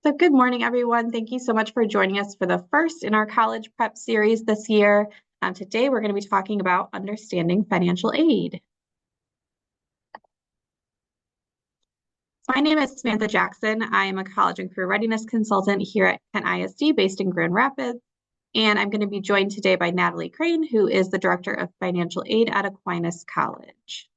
So good morning, everyone. Thank you so much for joining us for the first in our college prep series this year. Today, we're going to be talking about understanding financial aid. My name is Samantha Jackson. I am a college and career readiness consultant here at Kent ISD based in Grand Rapids. And I'm going to be joined today by Natalie Crane, who is the Director of Financial Aid at Aquinas College.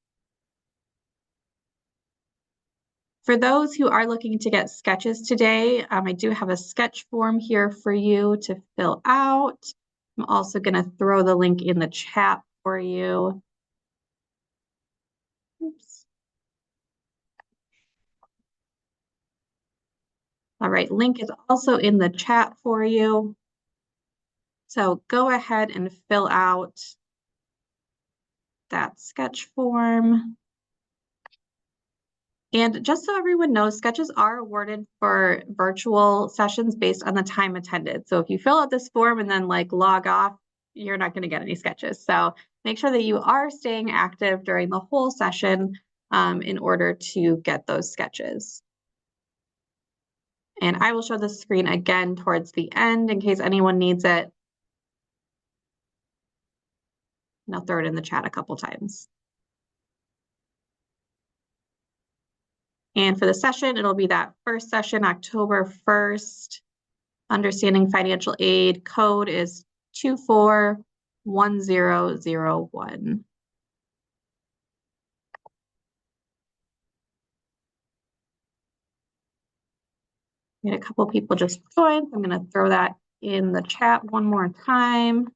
For those who are looking to get sketches today, I do have a sketch form here for you to fill out. I'm also going to throw the link in the chat for you. Oops. All right, link is also in the chat for you. So go ahead and fill out that sketch form. And just so everyone knows, sketches are awarded for virtual sessions based on the time attended. So if you fill out this form and then log off, you're not going to get any sketches. So make sure that you are staying active during the whole session in order to get those sketches. And I will show the screen again towards the end in case anyone needs it. And I'll throw it in the chat a couple times. And for the session, it'll be that first session, October 1st. Understanding financial aid. Code is 241001. We had a couple people just joined. I'm going to throw that in the chat one more time.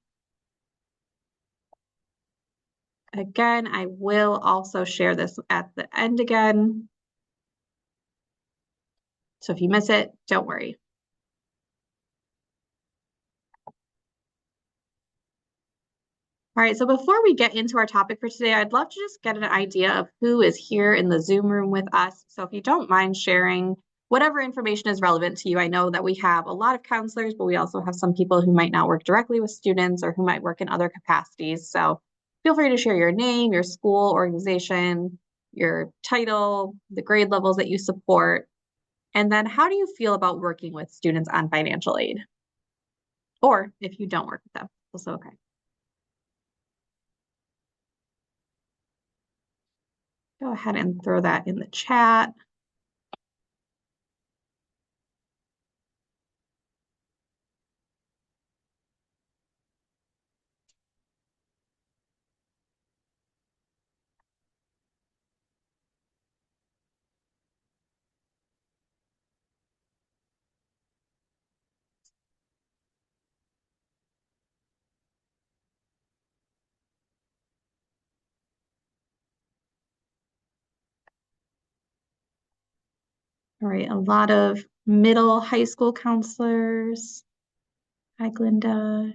Again, I will also share this at the end again. So if you miss it, don't worry. All right, so before we get into our topic for today, I'd love to just get an idea of who is here in the Zoom room with us. So if you don't mind sharing whatever information is relevant to you. I know that we have a lot of counselors, but we also have some people who might not work directly with students or who might work in other capacities. So feel free to share your name, your school, organization, your title, the grade levels that you support, and then how do you feel about working with students on financial aid? Or if you don't work with them, also okay. Go ahead and throw that in the chat. All right, a lot of middle high school counselors. Hi, Glinda.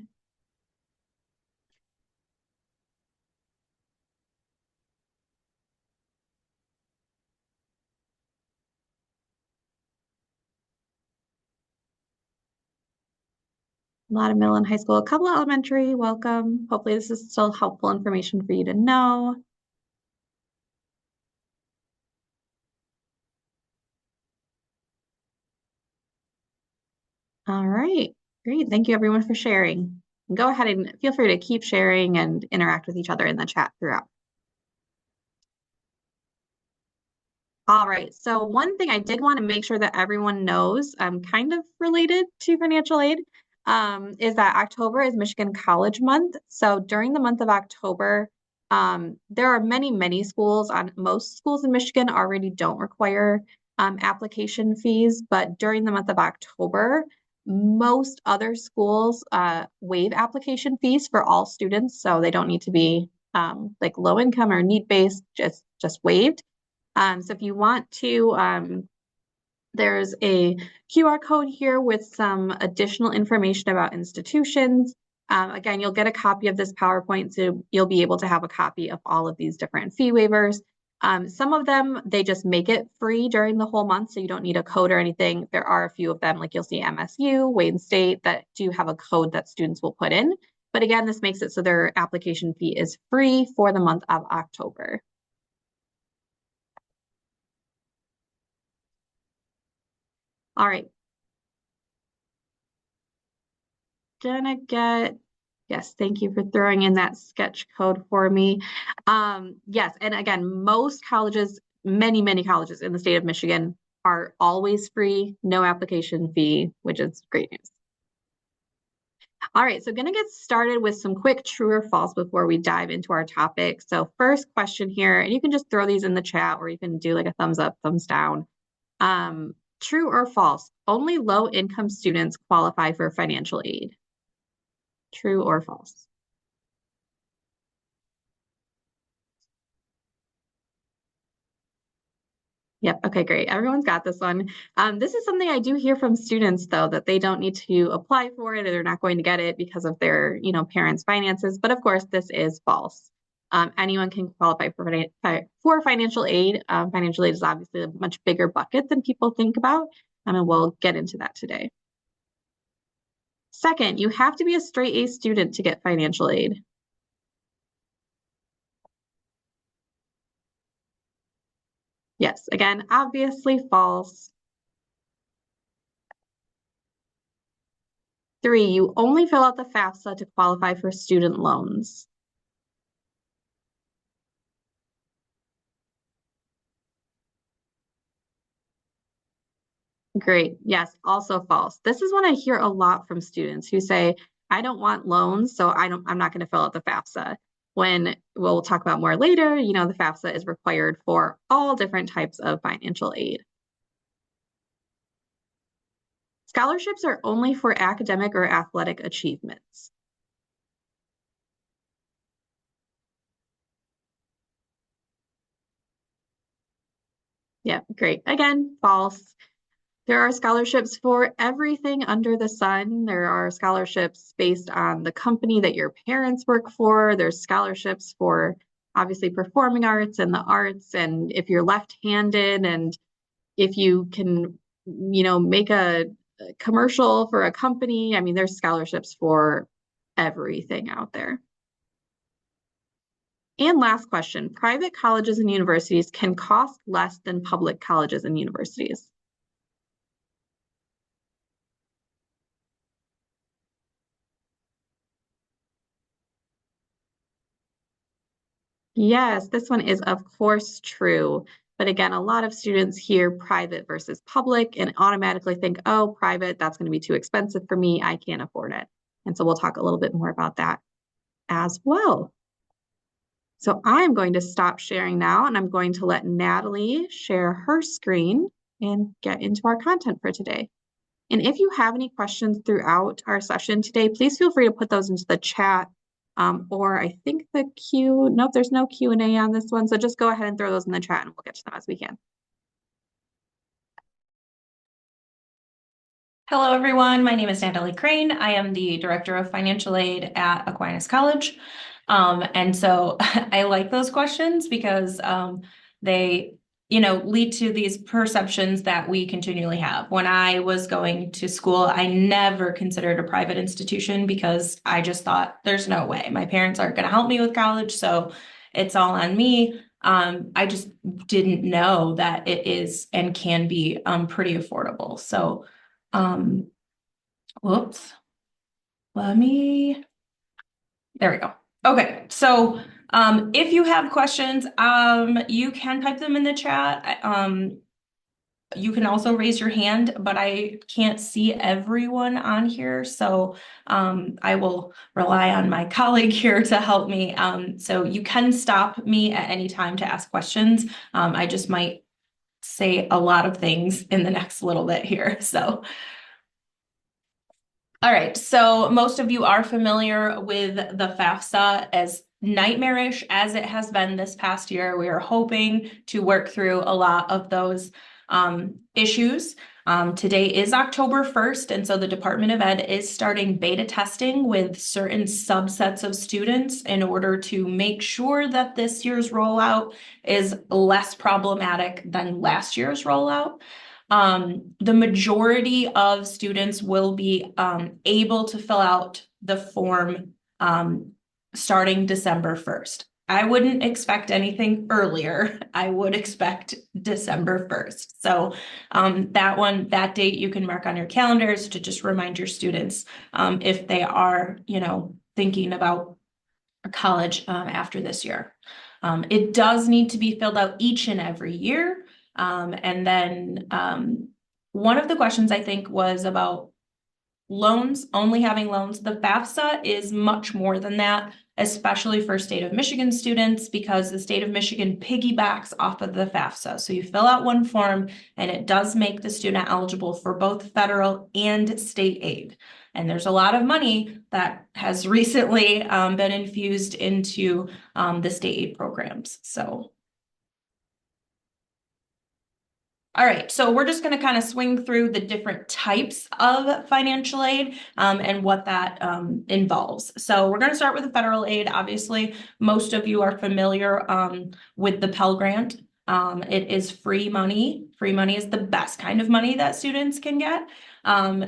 A lot of middle and high school, a couple of elementary, welcome. Hopefully this is still helpful information for you to know. All right, great. Thank you everyone for sharing. And go ahead and feel free to keep sharing and interact with each other in the chat throughout. All right, so one thing I did want to make sure that everyone knows, kind of related to financial aid, is that October is Michigan College Month. So during the month of October, there are many schools. Most schools in Michigan already don't require application fees, but during the month of October, most other schools waive application fees for all students, so they don't need to be like low income or need-based, just waived. So if you want to, there's a QR code here with some additional information about institutions. Again, you'll get a copy of this PowerPoint, so you'll be able to have a copy of all of these different fee waivers. Some of them, they just make it free during the whole month, so you don't need a code or anything. There are a few of them, like you'll see MSU, Wayne State, that do have a code that students will put in. But again, this makes it so their application fee is free for the month of October. All right, gonna get, yes, thank you for throwing in that sketch code for me. Yes, and again, most colleges, many colleges in the state of Michigan are always free, no application fee, which is great news. All right, so gonna get started with some quick true or false before we dive into our topic. So first question here, and you can just throw these in the chat or you can do like a thumbs up, thumbs down. True or false, only low income students qualify for financial aid. True or false? Yep. Okay, great. Everyone's got this one. This is something I do hear from students, though, that they don't need to apply for it or they're not going to get it because of their, parents' finances. But of course, this is false. Anyone can qualify for financial aid. Financial aid is obviously a much bigger bucket than people think about, and we'll get into that today. Second, you have to be a straight A student to get financial aid. Yes, again, obviously false. 3, you only fill out the FAFSA to qualify for student loans. Great. Yes, also false. This is one I hear a lot from students who say, I don't want loans, so I'm not going to fill out the FAFSA. When we'll talk about more later, the FAFSA is required for all different types of financial aid. Scholarships are only for academic or athletic achievements. Yeah, great. Again, false. There are scholarships for everything under the sun. There are scholarships based on the company that your parents work for. There's scholarships for obviously performing arts and the arts. And if you're left-handed and if you can, make a commercial for a company, there's scholarships for everything out there. And last question, private colleges and universities can cost less than public colleges and universities. Yes, this one is of course true. But again, a lot of students hear private versus public and automatically think, oh, private, that's going to be too expensive for me. I can't afford it. And so we'll talk a little bit more about that as well. So I'm going to stop sharing now and I'm going to let Natalie share her screen and get into our content for today. And if you have any questions throughout our session today, please feel free to put those into the chat. Or I think nope, there's no Q&A on this one. So just go ahead and throw those in the chat and we'll get to them as we can. Hello, everyone. My name is Natalie Crane. I am the Director of Financial Aid at Aquinas College. And so I like those questions because they lead to these perceptions that we continually have. When I was going to school, I never considered a private institution because I just thought there's no way. My parents aren't going to help me with college, so it's all on me. I just didn't know that it is and can be pretty affordable. So whoops, there we go. Okay, so if you have questions, you can type them in the chat. You can also raise your hand, but I can't see everyone on here, so I will rely on my colleague here to help me. So you can stop me at any time to ask questions. I just might say a lot of things in the next little bit here, so. All right, so most of you are familiar with the FAFSA. As nightmarish as it has been this past year, we are hoping to work through a lot of those issues. Today is October 1st, and so the Department of Ed is starting beta testing with certain subsets of students in order to make sure that this year's rollout is less problematic than last year's rollout. The majority of students will be able to fill out the form starting December 1st. I wouldn't expect anything earlier. I would expect December 1st. So that date you can mark on your calendars to just remind your students if they are, thinking about college after this year. It does need to be filled out each and every year. And then one of the questions I think was about loans, only having loans. The FAFSA is much more than that, especially for state of Michigan students, because the state of Michigan piggybacks off of the FAFSA. So you fill out one form and it does make the student eligible for both federal and state aid. And there's a lot of money that has recently been infused into the state aid programs. So all right, so we're just going to kind of swing through the different types of financial aid and what that involves. So we're going to start with the federal aid. Obviously, most of you are familiar with the Pell Grant. It is free money. Free money is the best kind of money that students can get.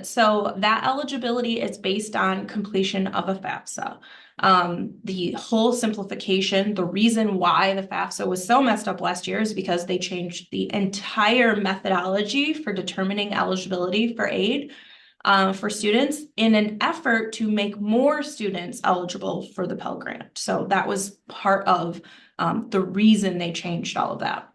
So that eligibility is based on completion of a FAFSA. The whole simplification, the reason why the FAFSA was so messed up last year is because they changed the entire methodology for determining eligibility for aid for students in an effort to make more students eligible for the Pell Grant. So that was part of the reason they changed all of that.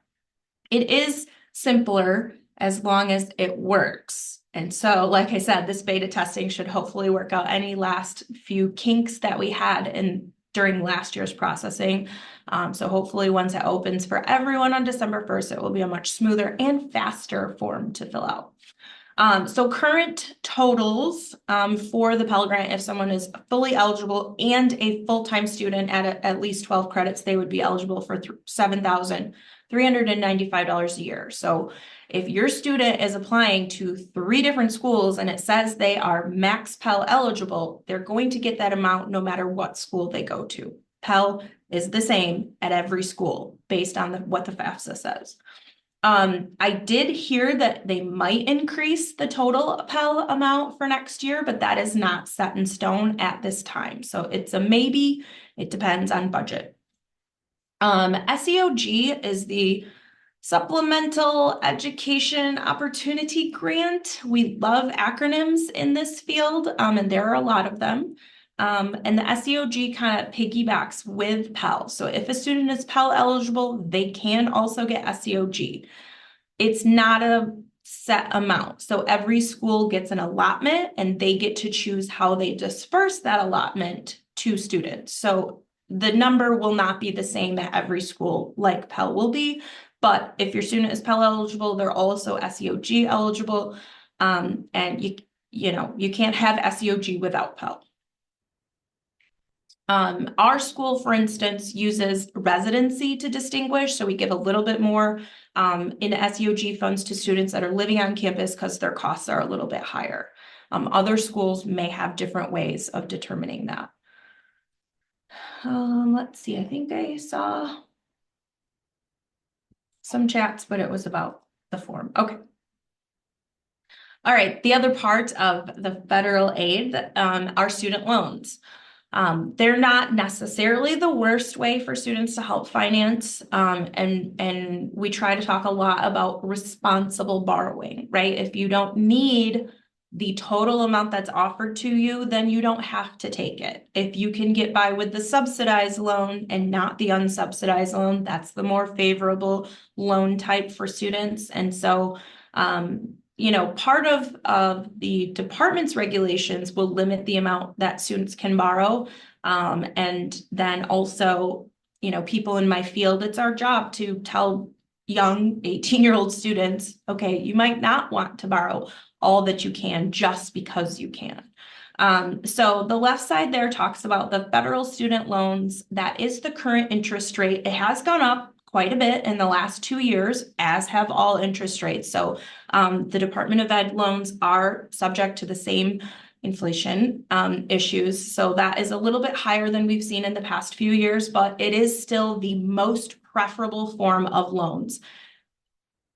It is simpler as long as it works. And so, like I said, this beta testing should hopefully work out any last few kinks that we had during last year's processing. So hopefully once it opens for everyone on December 1st, it will be a much smoother and faster form to fill out. So current totals for the Pell Grant, if someone is fully eligible and a full-time student at least 12 credits, they would be eligible for $7,395 a year. So if your student is applying to 3 different schools and it says they are max Pell eligible, they're going to get that amount no matter what school they go to. Pell is the same at every school based on what the FAFSA says. I did hear that they might increase the total Pell amount for next year, but that is not set in stone at this time. So it's a maybe. It depends on budget. SEOG is the Supplemental Education Opportunity Grant. We love acronyms in this field, and there are a lot of them. And the SEOG kind of piggybacks with Pell. So if a student is Pell eligible, they can also get SEOG. It's not a set amount. So every school gets an allotment and they get to choose how they disperse that allotment to students. So the number will not be the same at every school like Pell will be. But if your student is Pell eligible, they're also SEOG eligible. And you can't have SEOG without Pell. Our school, for instance, uses residency to distinguish. So we give a little bit more in SEOG funds to students that are living on campus because their costs are a little bit higher. Other schools may have different ways of determining that. Let's see, I think I saw some chats, but it was about the form. Okay. All right, the other part of the federal aid are student loans. They're not necessarily the worst way for students to help finance. And we try to talk a lot about responsible borrowing, right? If you don't need the total amount that's offered to you, then you don't have to take it. If you can get by with the subsidized loan and not the unsubsidized loan, that's the more favorable loan type for students. And so, part of the department's regulations will limit the amount that students can borrow. And then also, people in my field, it's our job to tell young 18-year-old students, okay, you might not want to borrow all that you can just because you can. So the left side there talks about the federal student loans. That is the current interest rate. It has gone up quite a bit in the last 2 years, as have all interest rates. So the Department of Ed loans are subject to the same inflation issues. So that is a little bit higher than we've seen in the past few years, but it is still the most preferable form of loans.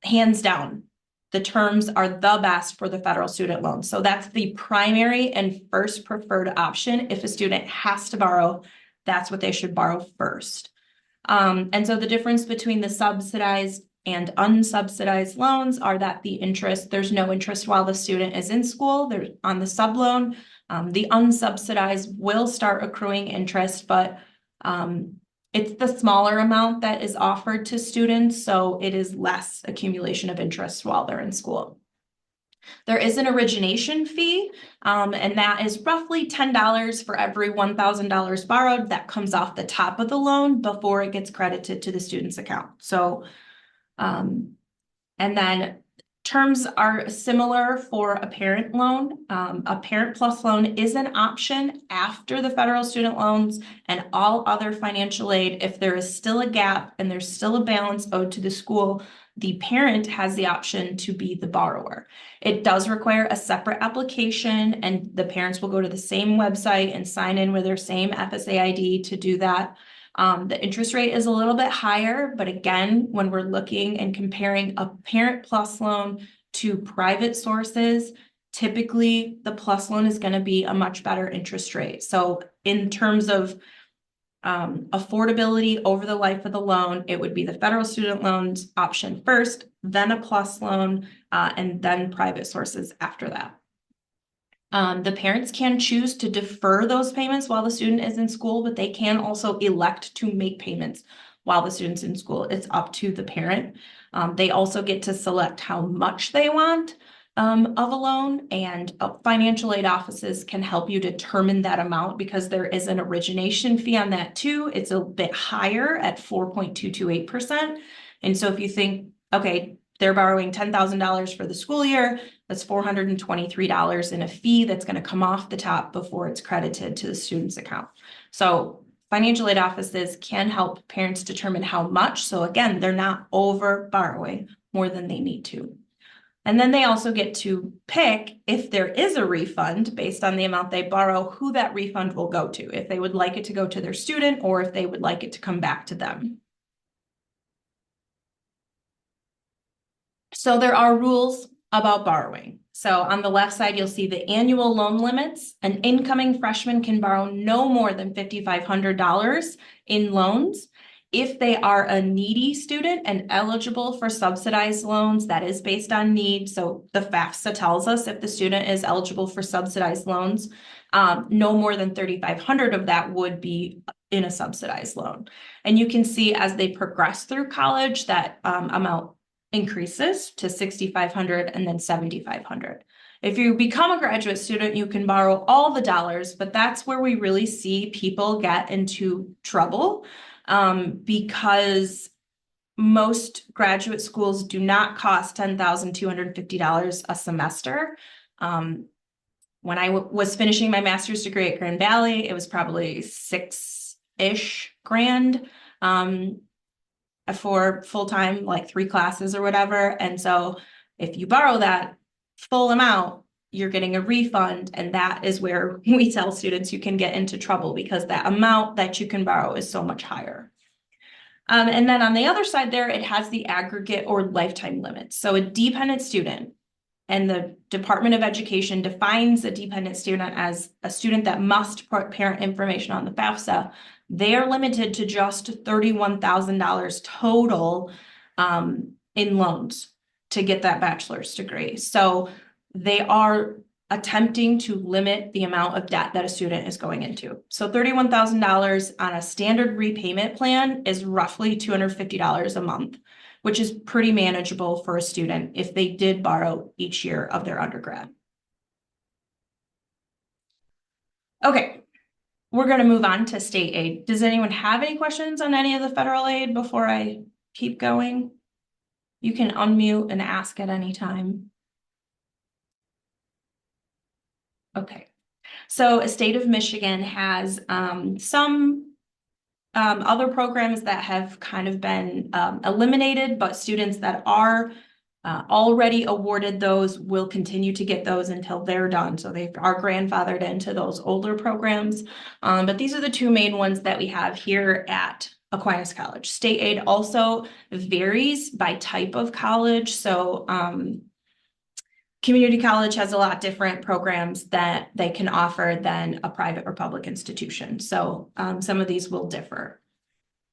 Hands down, the terms are the best for the federal student loan. So that's the primary and first preferred option. If a student has to borrow, that's what they should borrow first. And so the difference between the subsidized and unsubsidized loans are that there's no interest while the student is in school. They're on the sub loan. The unsubsidized will start accruing interest, but it's the smaller amount that is offered to students, so it is less accumulation of interest while they're in school. There is an origination fee, and that is roughly $10 for every $1,000 borrowed. That comes off the top of the loan before it gets credited to the student's account. So, and then terms are similar for a parent loan. A Parent Plus loan is an option after the federal student loans and all other financial aid. If there is still a gap and there's still a balance owed to the school, the parent has the option to be the borrower. It does require a separate application, and the parents will go to the same website and sign in with their same FSA ID to do that. The interest rate is a little bit higher, but again, when we're looking and comparing a Parent Plus loan to private sources, typically the Plus loan is going to be a much better interest rate. So in terms of affordability over the life of the loan, it would be the federal student loans option first, then a Plus loan, and then private sources after that. The parents can choose to defer those payments while the student is in school, but they can also elect to make payments while the student's in school. It's up to the parent. They also get to select how much they want of a loan, and financial aid offices can help you determine that amount because there is an origination fee on that too. It's a bit higher at 4.228%. And so if you think, okay, they're borrowing $10,000 for the school year, that's $423 in a fee that's going to come off the top before it's credited to the student's account. So financial aid offices can help parents determine how much. So again, they're not over borrowing more than they need to. And then they also get to pick, if there is a refund based on the amount they borrow, who that refund will go to, if they would like it to go to their student or if they would like it to come back to them. So there are rules about borrowing. So on the left side, you'll see the annual loan limits. An incoming freshman can borrow no more than $5,500 in loans. If they are a needy student and eligible for subsidized loans, that is based on need. So the FAFSA tells us if the student is eligible for subsidized loans, no more than $3,500 of that would be in a subsidized loan. And you can see as they progress through college, that amount increases to $6,500 and then $7,500. If you become a graduate student, you can borrow all the dollars, but that's where we really see people get into trouble, because most graduate schools do not cost $10,250 a semester. When I was finishing my master's degree at Grand Valley, it was probably $6-ish grand. For full-time, like 3 classes or whatever. And so if you borrow that full amount, you're getting a refund. And that is where we tell students you can get into trouble because that amount that you can borrow is so much higher. And then on the other side there, it has the aggregate or lifetime limits. So a dependent student, and the Department of Education defines a dependent student as a student that must put parent information on the FAFSA. They are limited to just $31,000 total in loans to get that bachelor's degree. So they are attempting to limit the amount of debt that a student is going into. So $31,000 on a standard repayment plan is roughly $250 a month, which is pretty manageable for a student if they did borrow each year of their undergrad. Okay, we're going to move on to state aid. Does anyone have any questions on any of the federal aid before I keep going? You can unmute and ask at any time. Okay, so a state of Michigan has some other programs that have kind of been eliminated, but students that are already awarded those will continue to get those until they're done. So they are grandfathered into those older programs. But these are the 2 main ones that we have here at Aquinas College. State aid also varies by type of college. So community college has a lot different programs that they can offer than a private or public institution. So some of these will differ.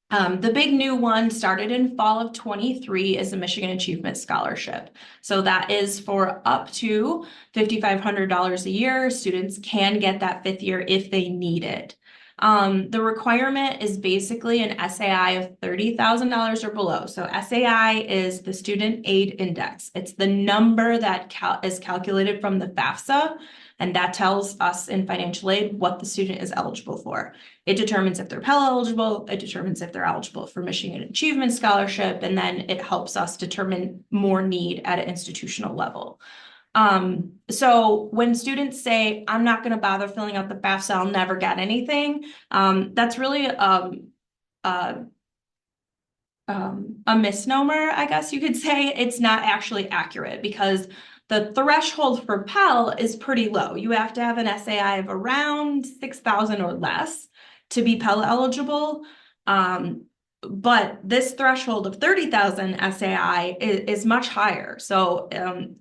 The big new one started in fall of 23 is the Michigan Achievement Scholarship. So that is for up to $5,500 a year. Students can get that fifth year if they need it. The requirement is basically an SAI of $30,000 or below. So SAI is the Student Aid Index. It's the number that is calculated from the FAFSA, and that tells us in financial aid what the student is eligible for. It determines if they're Pell eligible, it determines if they're eligible for Michigan Achievement Scholarship, and then it helps us determine more need at an institutional level. So when students say, I'm not going to bother filling out the FAFSA, I'll never get anything, that's really a misnomer, I guess you could say. It's not actually accurate because the threshold for Pell is pretty low. You have to have an SAI of around 6,000 or less to be Pell eligible. But this threshold of 30,000 SAI is much higher. So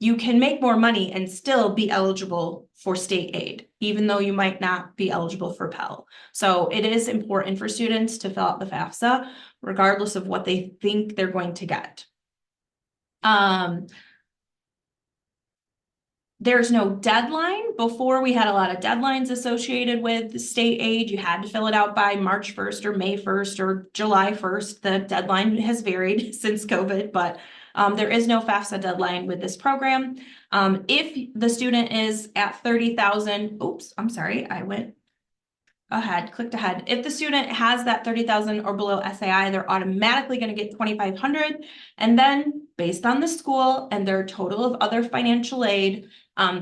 you can make more money and still be eligible for state aid, even though you might not be eligible for Pell. So it is important for students to fill out the FAFSA, regardless of what they think they're going to get. There's no deadline. Before, we had a lot of deadlines associated with state aid. You had to fill it out by March 1st or May 1st or July 1st. The deadline has varied since COVID, but there is no FAFSA deadline with this program. If the student is at 30,000, oops, I'm sorry, I went ahead, clicked ahead. If the student has that 30,000 or below SAI, they're automatically going to get 2,500. And then based on the school and their total of other financial aid,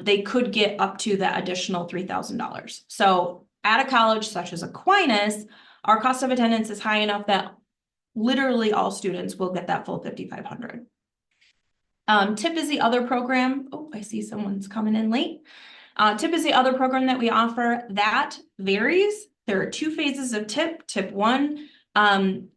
they could get up to that additional $3,000. So at a college such as Aquinas, our cost of attendance is high enough that literally all students will get that full 5,500. TIP is the other program. Oh, I see someone's coming in late. TIP is the other program that we offer that varies. There are two phases of TIP. TIP 1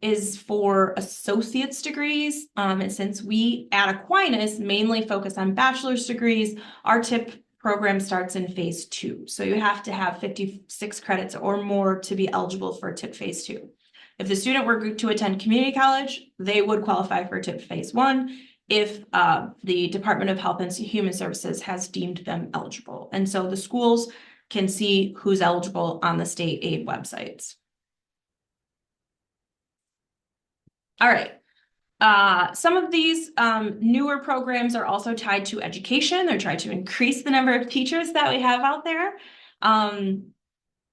is for associate's degrees. And since we at Aquinas mainly focus on bachelor's degrees, our TIP program starts in phase 2. So you have to have 56 credits or more to be eligible for TIP phase 2. If the student were to attend community college, they would qualify for TIP phase 1 if the Department of Health and Human Services has deemed them eligible. And so the schools can see who's eligible on the state aid websites. All right. Some of these newer programs are also tied to education. They're trying to increase the number of teachers that we have out there.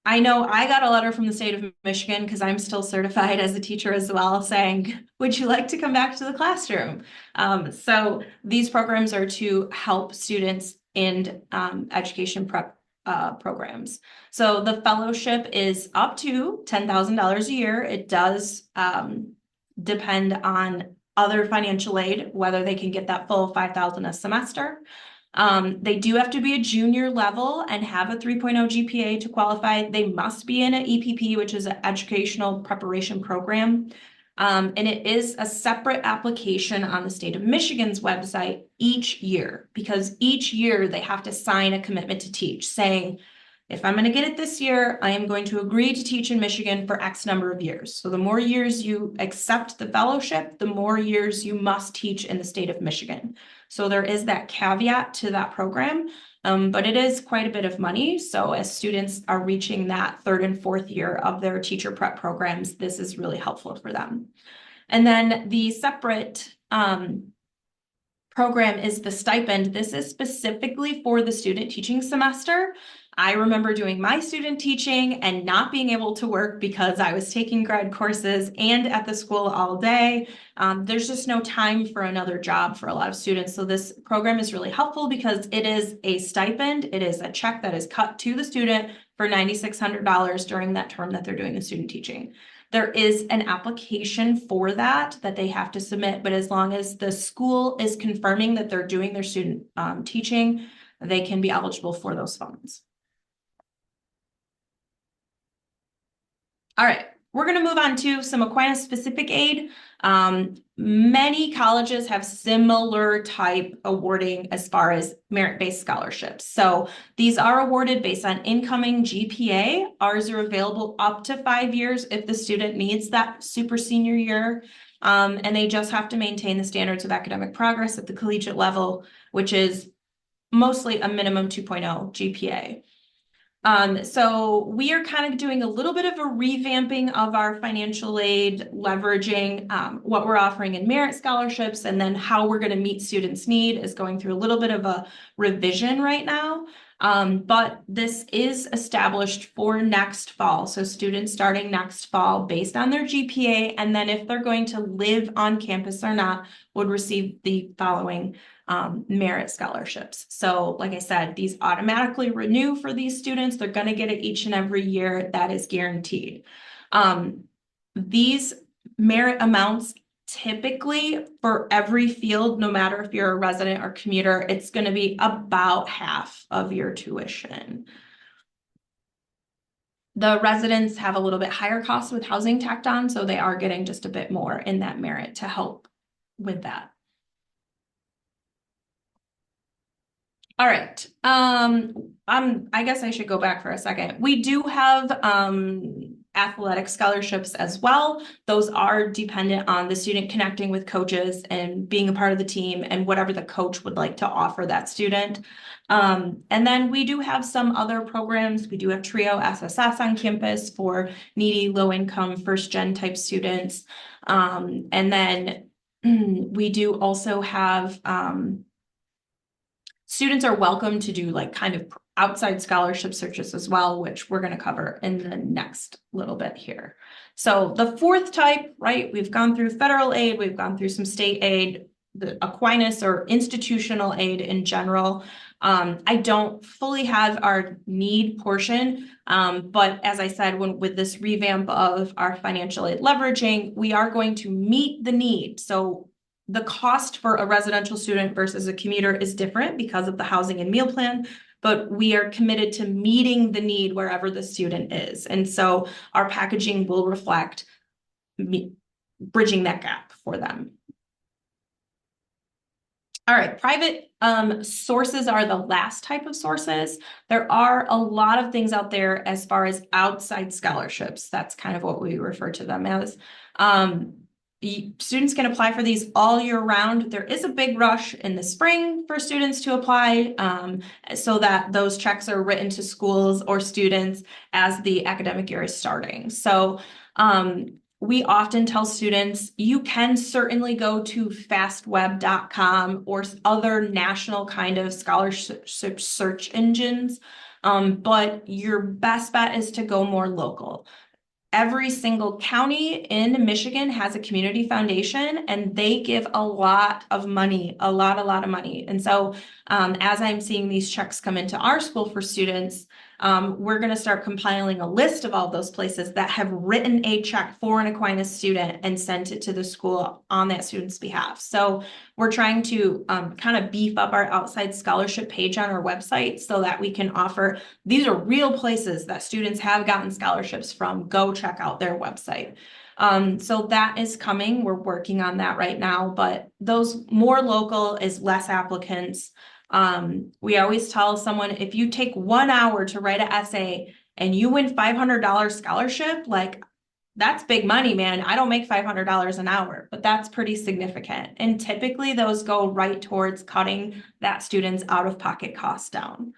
I know I got a letter from the state of Michigan because I'm still certified as a teacher as well saying, would you like to come back to the classroom? So these programs are to help students in education prep programs. So the fellowship is up to $10,000 a year. It does depend on other financial aid, whether they can get that full $5,000 a semester. They do have to be a junior level and have a 3.0 GPA to qualify. They must be in an EPP, which is an educational preparation program. And it is a separate application on the state of Michigan's website each year, because each year they have to sign a commitment to teach, saying, if I'm going to get it this year, I am going to agree to teach in Michigan for X number of years. So the more years you accept the fellowship, the more years you must teach in the state of Michigan. So there is that caveat to that program, but it is quite a bit of money. So as students are reaching that third and fourth year of their teacher prep programs, this is really helpful for them. And then the separate program is the stipend. This is specifically for the student teaching semester. I remember doing my student teaching and not being able to work because I was taking grad courses and at the school all day. There's just no time for another job for a lot of students. So this program is really helpful because it is a stipend. It is a check that is cut to the student for $9,600 during that term that they're doing the student teaching. There is an application for that they have to submit, but as long as the school is confirming that they're doing their student teaching, they can be eligible for those funds. All right, we're going to move on to some Aquinas specific aid. Many colleges have similar type awarding as far as merit-based scholarships. So these are awarded based on incoming GPA. Ours are available up to 5 years if the student needs that super senior year. And they just have to maintain the standards of academic progress at the collegiate level, which is mostly a minimum 2.0 GPA. So we are kind of doing a little bit of a revamping of our financial aid, leveraging what we're offering in merit scholarships, and then how we're going to meet students' need is going through a little bit of a revision right now. But this is established for next fall. So students starting next fall based on their GPA, and then if they're going to live on campus or not, would receive the following merit scholarships. So like I said, these automatically renew for these students. They're going to get it each and every year. That is guaranteed. These merit amounts typically for every field, no matter if you're a resident or commuter, it's going to be about half of your tuition. The residents have a little bit higher costs with housing tacked on, so they are getting just a bit more in that merit to help with that. All right. I guess I should go back for a second. We do have athletic scholarships as well. Those are dependent on the student connecting with coaches and being a part of the team and whatever the coach would like to offer that student. And then we do have some other programs. We do have TRIO SSS on campus for needy, low-income, first-gen type students. And then we do also have students are welcome to do like kind of outside scholarship searches as well, which we're going to cover in the next little bit here. So the fourth type, right? We've gone through federal aid, we've gone through some state aid, the Aquinas or institutional aid in general. I don't fully have our need portion, but as I said, with this revamp of our financial aid leveraging, we are going to meet the need. So the cost for a residential student versus a commuter is different because of the housing and meal plan, but we are committed to meeting the need wherever the student is. And so our packaging will reflect bridging that gap for them. All right, private sources are the last type of sources. There are a lot of things out there as far as outside scholarships. That's kind of what we refer to them as. Students can apply for these all year round. There is a big rush in the spring for students to apply so that those checks are written to schools or students as the academic year is starting. So we often tell students, you can certainly go to fastweb.com or other national kind of scholarship search engines, but your best bet is to go more local. Every single county in Michigan has a community foundation and they give a lot of money, a lot of money. And so as I'm seeing these checks come into our school for students, we're going to start compiling a list of all those places that have written a check for an Aquinas student and sent it to the school on that student's behalf. So we're trying to kind of beef up our outside scholarship page on our website so that we can offer, these are real places that students have gotten scholarships from. Go check out their website. So that is coming. We're working on that right now, but those more local is less applicants. We always tell someone, if you take 1 hour to write an essay and you win $500 scholarship, like that's big money, man. I don't make $500 an hour, but that's pretty significant. And typically those go right towards cutting that student's out-of-pocket costs down.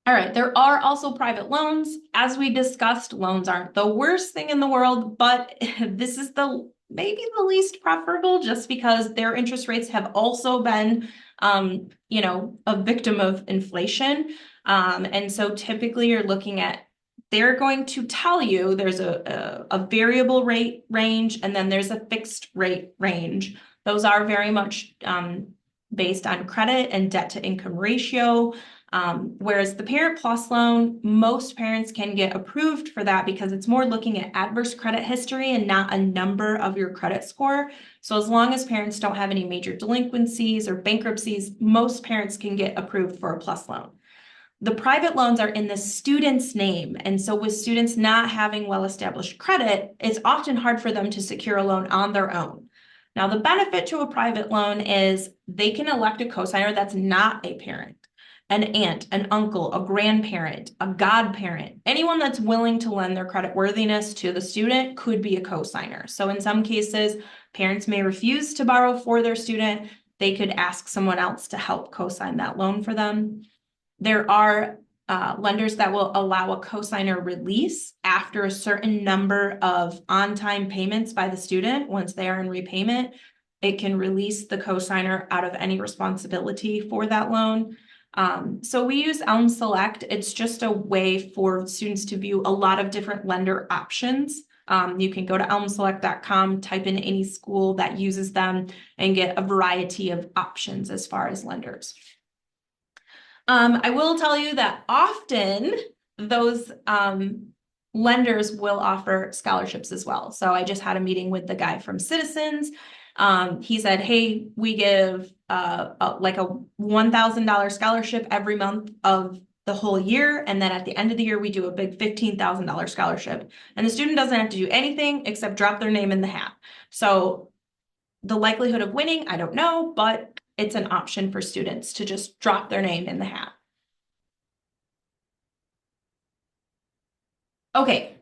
All right, there are also private loans. As we discussed, loans aren't the worst thing in the world, but this is maybe the least preferable just because their interest rates have also been, a victim of inflation. And so typically you're looking at, they're going to tell you there's a variable rate range and then there's a fixed rate range. Those are very much based on credit and debt to income ratio. Whereas the Parent Plus loan, most parents can get approved for that because it's more looking at adverse credit history and not a number of your credit score. So as long as parents don't have any major delinquencies or bankruptcies, most parents can get approved for a Plus loan. The private loans are in the student's name. And so with students not having well-established credit, it's often hard for them to secure a loan on their own. Now, the benefit to a private loan is they can elect a cosigner that's not a parent, an aunt, an uncle, a grandparent, a godparent. Anyone that's willing to lend their credit worthiness to the student could be a cosigner. So in some cases, parents may refuse to borrow for their student. They could ask someone else to help cosign that loan for them. There are lenders that will allow a cosigner release after a certain number of on-time payments by the student. Once they are in repayment, it can release the cosigner out of any responsibility for that loan. So we use Elm Select. It's just a way for students to view a lot of different lender options. You can go to elmselect.com, type in any school that uses them, and get a variety of options as far as lenders. I will tell you that often those lenders will offer scholarships as well. So I just had a meeting with the guy from Citizens. He said, hey, we give like a $1,000 scholarship every month of the whole year. And then at the end of the year, we do a big $15,000 scholarship. And the student doesn't have to do anything except drop their name in the hat. So the likelihood of winning, I don't know, but it's an option for students to just drop their name in the hat. Okay,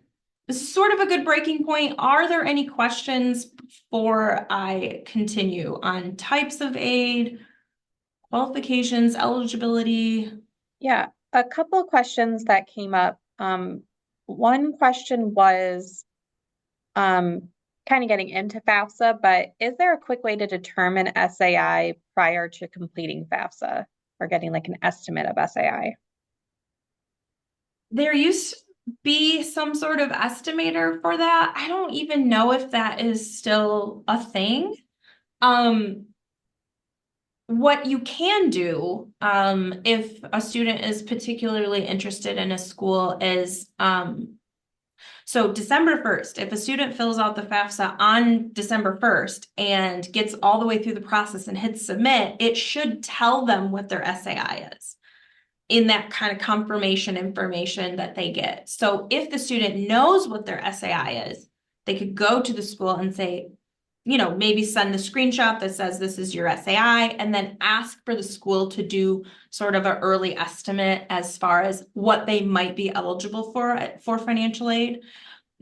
this is sort of a good breaking point. Are there any questions before I continue on types of aid, qualifications, eligibility? Yeah, a couple of questions that came up. One question was kind of getting into FAFSA, but is there a quick way to determine SAI prior to completing FAFSA or getting like an estimate of SAI? There used to be some sort of estimator for that. I don't even know if that is still a thing. What you can do, if a student is particularly interested in a school is, so December 1st, if a student fills out the FAFSA on December 1st and gets all the way through the process and hits submit, it should tell them what their SAI is in that kind of confirmation information that they get. So if the student knows what their SAI is, they could go to the school and say, you know, maybe send the screenshot that says this is your SAI, and then ask for the school to do sort of an early estimate as far as what they might be eligible for financial aid.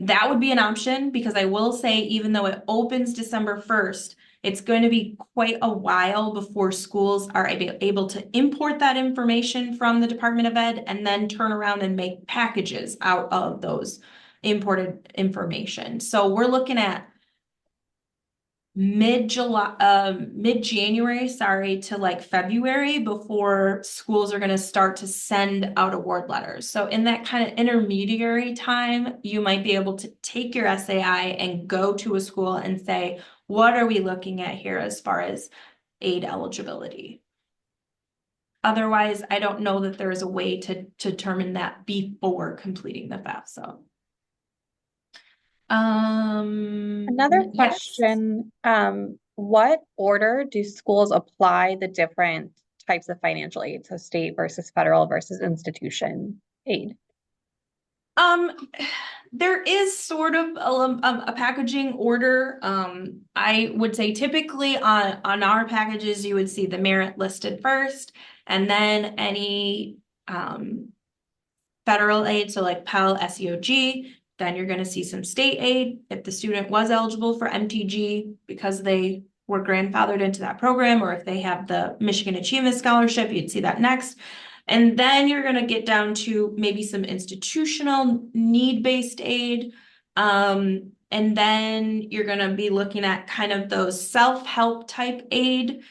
That would be an option, because I will say, even though it opens December 1st, it's going to be quite a while before schools are able to import that information from the Department of Ed and then turn around and make packages out of those imported information. So we're looking at mid-January, sorry, to like February before schools are going to start to send out award letters. So in that kind of intermediary time, you might be able to take your SAI and go to a school and say, what are we looking at here as far as aid eligibility? Otherwise, I don't know that there is a way to determine that before completing the FAFSA. Another Yes. question, what order do schools apply the different types of financial aid? So state versus federal versus institution aid. There is sort of a packaging order. I would say typically on our packages, you would see the merit listed first, and then any federal aid, so like Pell, SEOG. Then you're going to see some state aid if the student was eligible for MTG because they were grandfathered into that program, or if they have the Michigan Achievement Scholarship, you'd see that next. And then you're going to get down to maybe some institutional need-based aid. And then you're going to be looking at kind of those self-help type aid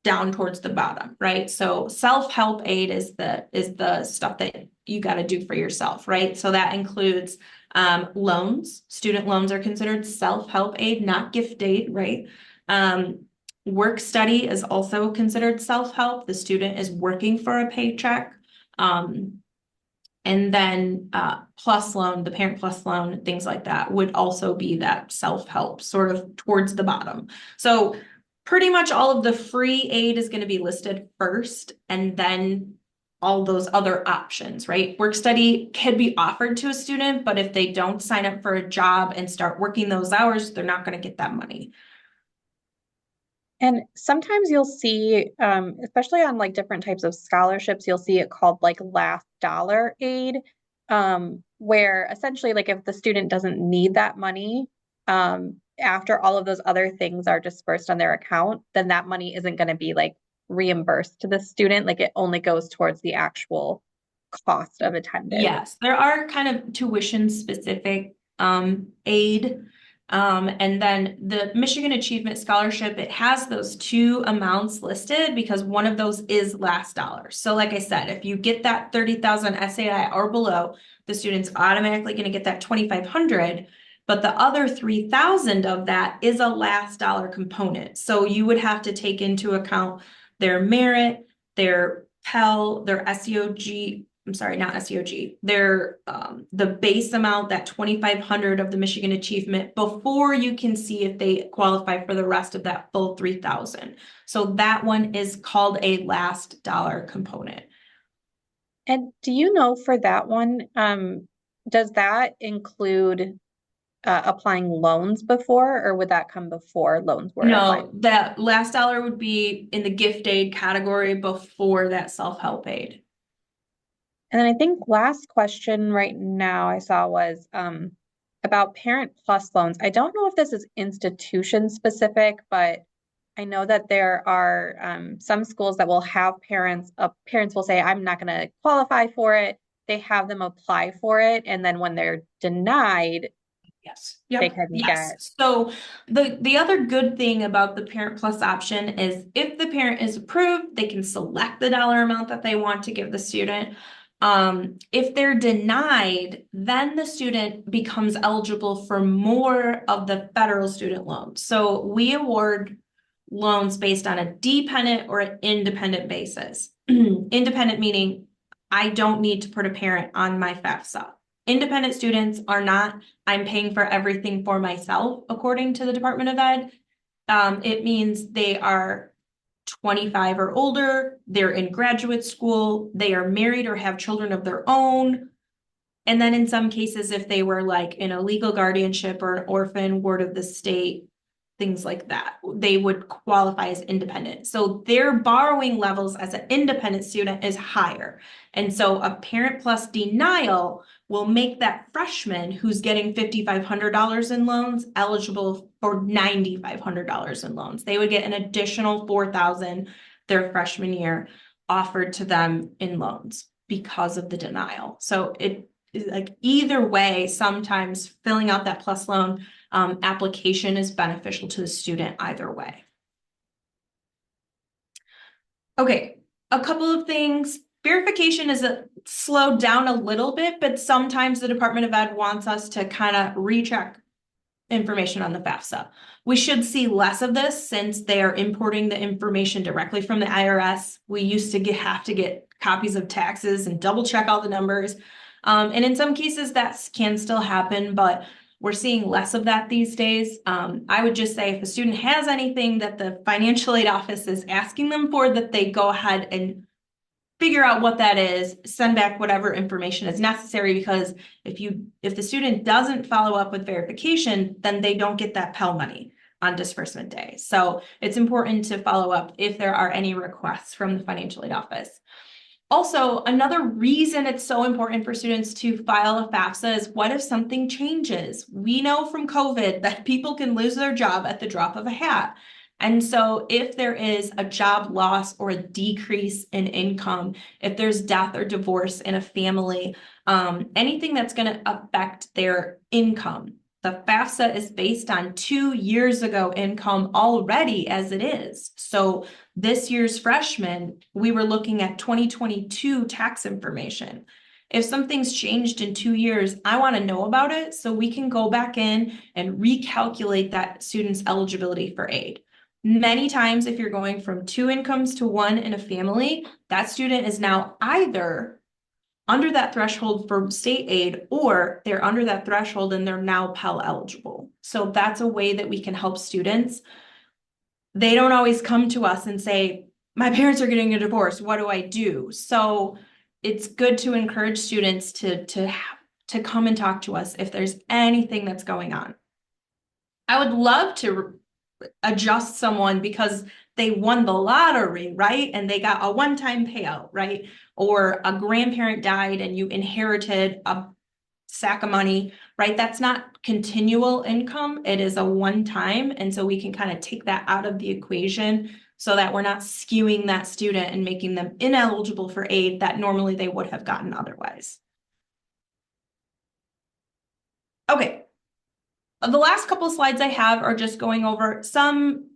down towards the bottom, right? So self-help aid is the stuff that you got to do for yourself, right? So that includes loans. Student loans are considered self-help aid, not gift aid, right? Work study is also considered self-help. The student is working for a paycheck. And then plus loan, the parent plus loan, things like that would also be that self-help sort of towards the bottom. So pretty much all of the free aid is going to be listed first, and then all those other options, right? Work study can be offered to a student, but if they don't sign up for a job and start working those hours, they're not going to get that money. And sometimes you'll see, especially on like different types of scholarships, you'll see it called like last dollar aid, where essentially like if the student doesn't need that money, after all of those other things are dispersed on their account, then that money isn't going to be like reimbursed to the student. Like it only goes towards the actual cost of attendance. Yes, there are kind of tuition specific aid. And then the Michigan Achievement Scholarship, it has those two amounts listed because one of those is last dollar. So like I said, if you get that 30,000 SAI or below, the student's automatically going to get that 2,500. But the other 3,000 of that is a last dollar component. So you would have to take into account their merit, their Pell, their SEOG, I'm sorry, not SEOG, their the base amount, that 2,500 of the Michigan Achievement before you can see if they qualify for the rest of that full 3,000. So that one is called a last dollar component. And do you know for that one, does that include applying loans before, or would that come before loans were applied? No, that last dollar would be in the gift aid category before that self-help aid. And then I think last question right now I saw was about Parent Plus loans. I don't know if this is institution specific, but I know that there are some schools that will have parents will say, I'm not going to qualify for it. They have them apply for it. And then when they're denied, Yes. they Yep. can Yes. get. So the other good thing about the Parent Plus option is if the parent is approved, they can select the dollar amount that they want to give the student. If they're denied, then the student becomes eligible for more of the federal student loan. So we award loans based on a dependent or an independent basis. Independent meaning I don't need to put a parent on my FAFSA. Independent students are not, I'm paying for everything for myself, according to the Department of Ed. It means they are 25 or older, they're in graduate school, they are married or have children of their own. And then in some cases, if they were like in a legal guardianship or an orphan, ward of the state, things like that, they would qualify as independent. So their borrowing levels as an independent student is higher. And so a Parent Plus denial will make that freshman who's getting $5,500 in loans eligible for $9,500 in loans. They would get an additional $4,000 their freshman year offered to them in loans because of the denial. So it like either way, sometimes filling out that plus loan application is beneficial to the student either way. Okay, a couple of things. Verification is slowed down a little bit, but sometimes the Department of Ed wants us to kind of recheck information on the FAFSA. We should see less of this since they are importing the information directly from the IRS. We used to have to get copies of taxes and double check all the numbers. And in some cases that can still happen, but we're seeing less of that these days. I would just say if a student has anything that the financial aid office is asking them for, that they go ahead and figure out what that is, send back whatever information is necessary, because if the student doesn't follow up with verification, then they don't get that Pell money on disbursement day. So it's important to follow up if there are any requests from the financial aid office. Also, another reason it's so important for students to file a FAFSA is what if something changes? We know from COVID that people can lose their job at the drop of a hat. And so if there is a job loss or a decrease in income, if there's death or divorce in a family, anything that's going to affect their income, the FAFSA is based on 2 years ago income already as it is. So this year's freshmen, we were looking at 2022 tax information. If something's changed in 2 years, I want to know about it so we can go back in and recalculate that student's eligibility for aid. Many times, if you're going from 2 incomes to 1 in a family, that student is now either under that threshold for state aid, or they're under that threshold and they're now Pell eligible. So that's a way that we can help students. They don't always come to us and say, my parents are getting a divorce, what do I do? So it's good to encourage students to come and talk to us if there's anything that's going on. I would love to adjust someone because they won the lottery, right? And they got a one-time payout, right? Or a grandparent died and you inherited a sack of money, right? That's not continual income. It is a one-time. And so we can kind of take that out of the equation so that we're not skewing that student and making them ineligible for aid that normally they would have gotten otherwise. Okay. The last couple of slides I have are just going over some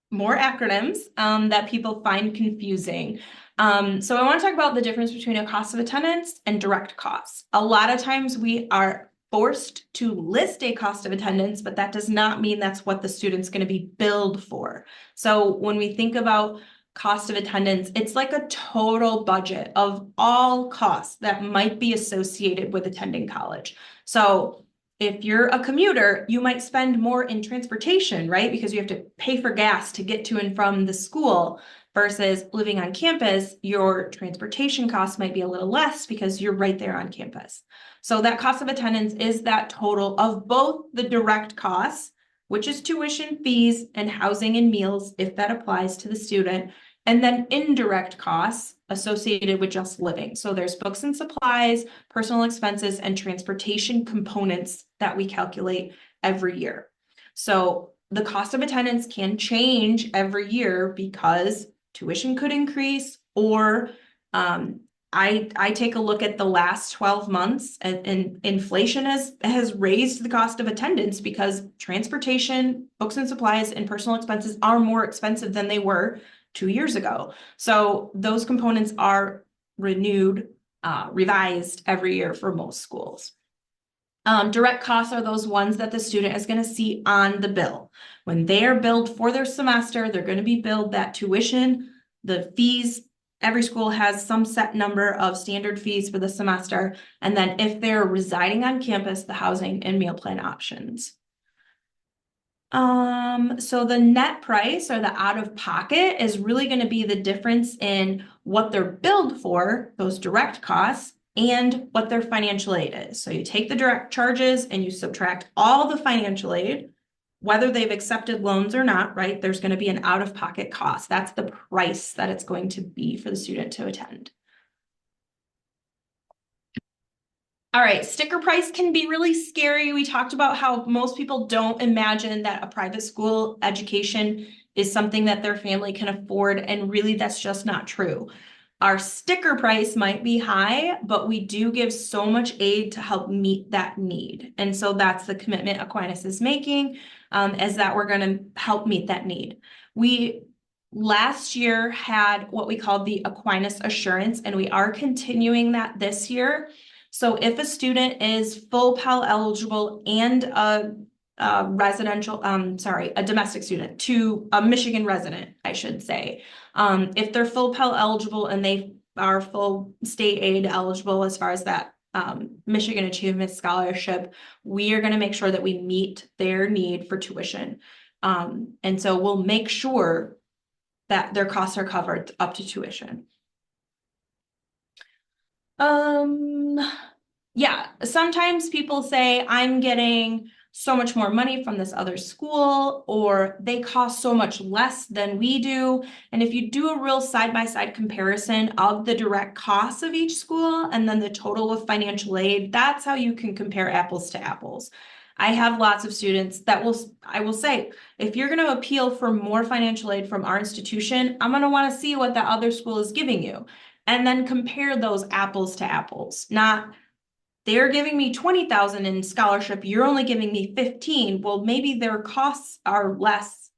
more acronyms that people find confusing. So I want to talk about the difference between a cost of attendance and direct costs. A lot of times we are forced to list a cost of attendance, but that does not mean that's what the student's going to be billed for. So when we think about cost of attendance, it's like a total budget of all costs that might be associated with attending college. So if you're a commuter, you might spend more in transportation, right? Because you have to pay for gas to get to and from the school versus living on campus, your transportation costs might be a little less because you're right there on campus. So that cost of attendance is that total of both the direct costs, which is tuition, fees, and housing and meals, if that applies to the student, and then indirect costs associated with just living. So there's books and supplies, personal expenses, and transportation components that we calculate every year. So the cost of attendance can change every year because tuition could increase, or I take a look at the last 12 months and inflation has raised the cost of attendance because transportation, books and supplies, and personal expenses are more expensive than they were 2 years ago. So those components are renewed, revised every year for most schools. Direct costs are those ones that the student is going to see on the bill. When they are billed for their semester, they're going to be billed that tuition, the fees. Every school has some set number of standard fees for the semester. And then if they're residing on campus, the housing and meal plan options. So the net price or the out of pocket is really going to be the difference in what they're billed for, those direct costs, and what their financial aid is. So you take the direct charges and you subtract all the financial aid, whether they've accepted loans or not, right? There's going to be an out of pocket cost. That's the price that it's going to be for the student to attend. All right, sticker price can be really scary. We talked about how most people don't imagine that a private school education is something that their family can afford, and really that's just not true. Our sticker price might be high, but we do give so much aid to help meet that need. And so that's the commitment Aquinas is making, is that we're going to help meet that need. We last year had what we called the Aquinas Assurance, and we are continuing that this year. So if a student is full Pell eligible and a domestic student to a Michigan resident, I should say. If they're full Pell eligible and they are full state aid eligible as far as that Michigan Achievement Scholarship, we are going to make sure that we meet their need for tuition. And so we'll make sure that their costs are covered up to tuition. Yeah, sometimes people say I'm getting so much more money from this other school, or they cost so much less than we do. And if you do a real side-by-side comparison of the direct costs of each school and then the total of financial aid, that's how you can compare apples to apples. I have lots of students that I will say, if you're going to appeal for more financial aid from our institution, I'm going to want to see what that other school is giving you. And then compare those apples to apples, not they're giving me 20,000 in scholarship, you're only giving me 15. Well, maybe their costs are less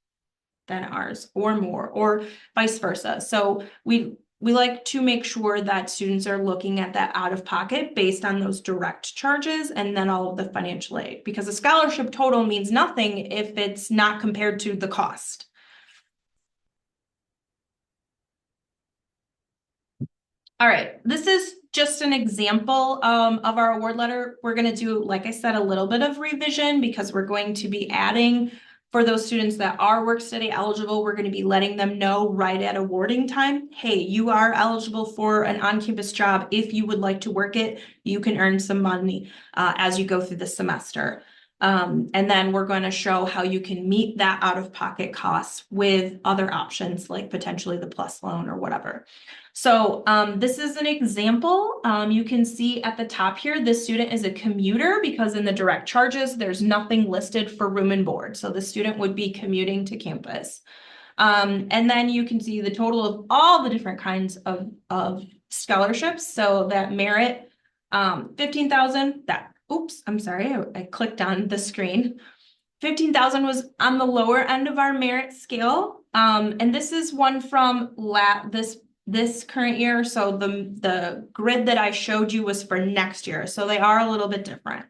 than ours or more, or vice versa. So we like to make sure that students are looking at that out of pocket based on those direct charges and then all of the financial aid, because a scholarship total means nothing if it's not compared to the cost. All right, this is just an example of our award letter. We're going to do, like I said, a little bit of revision because we're going to be adding For those students that are work study eligible, we're going to be letting them know right at awarding time, hey, you are eligible for an on-campus job. If you would like to work it, you can earn some money as you go through the semester. And then we're going to show how you can meet that out-of-pocket costs with other options like potentially the PLUS loan or whatever. So this is an example. You can see at the top here, this student is a commuter because in the direct charges, there's nothing listed for room and board. So the student would be commuting to campus. And then you can see the total of all the different kinds of scholarships. So that merit, 15,000, oops, I'm sorry, I clicked on the screen. 15,000 was on the lower end of our merit scale. And this is one from this current year. So the grid that I showed you was for next year. So they are a little bit different.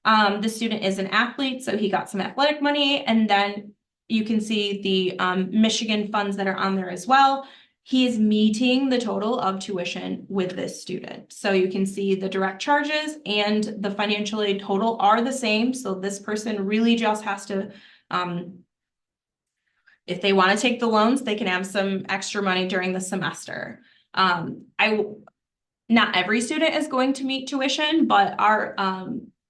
The student is an athlete, so he got some athletic money. And then you can see the Michigan funds that are on there as well. He is meeting the total of tuition with this student. So you can see the direct charges and the financial aid total are the same. So this person really just has to, if they want to take the loans, they can have some extra money during the semester. Not every student is going to meet tuition, but our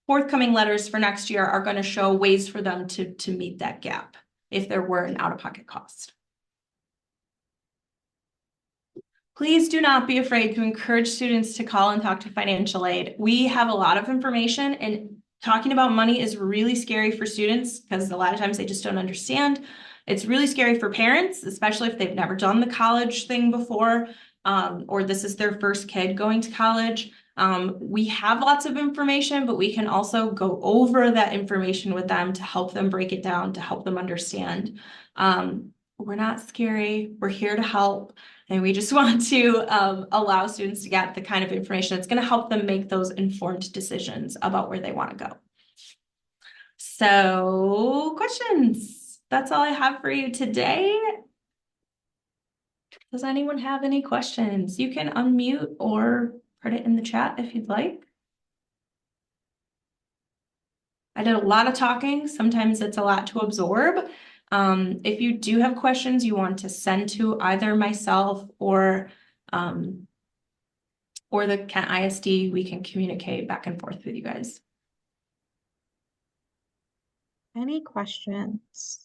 forthcoming letters for next year are going to show ways for them to meet that gap if there were an out-of-pocket cost. Please do not be afraid to encourage students to call and talk to financial aid. We have a lot of information, and talking about money is really scary for students because a lot of times they just don't understand. It's really scary for parents, especially if they've never done the college thing before, or this is their first kid going to college. We have lots of information, but we can also go over that information with them to help them break it down, to help them understand. We're not scary. We're here to help. And we just want to allow students to get the kind of information that's going to help them make those informed decisions about where they want to go. So, questions? That's all I have for you today. Does anyone have any questions? You can unmute or put it in the chat if you'd like. I did a lot of talking. Sometimes it's a lot to absorb. If you do have questions you want to send to either myself or the Kent ISD, we can communicate back and forth with you guys. Any questions?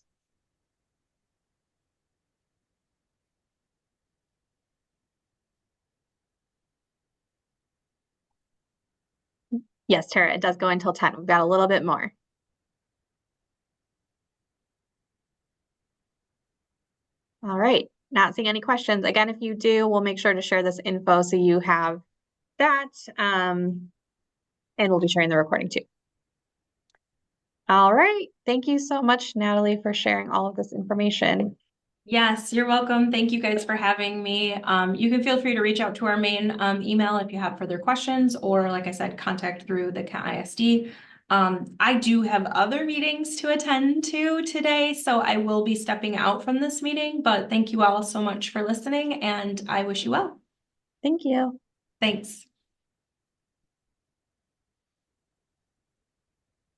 Yes, Tara, it does go until 10. We've got a little bit more. All right, not seeing any questions. Again, if you do, we'll make sure to share this info so you have that. And we'll be sharing the recording too. All right, thank you so much, Natalie, for sharing all of this information. Yes, you're welcome. Thank you guys for having me. You can feel free to reach out to our main email if you have further questions, or like I said, contact through the Kent ISD. I do have other meetings to attend to today, so I will be stepping out from this meeting, but thank you all so much for listening, and I wish you well. Thank you. Thanks.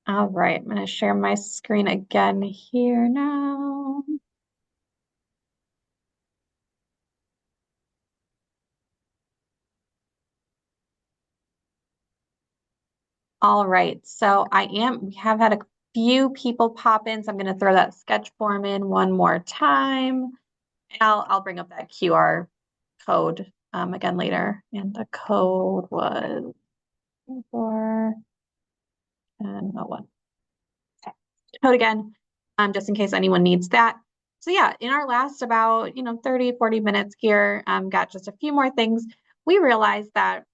All right, I'm going to share my screen again here now. All right, so we have had a few people pop in, so I'm going to throw that sketch form in one more time. And I'll bring up that QR code again later. And the code was 41001. Okay. Code again, just in case anyone needs that. So yeah, in our last about 30, 40 minutes here, got just a few more things. We realized that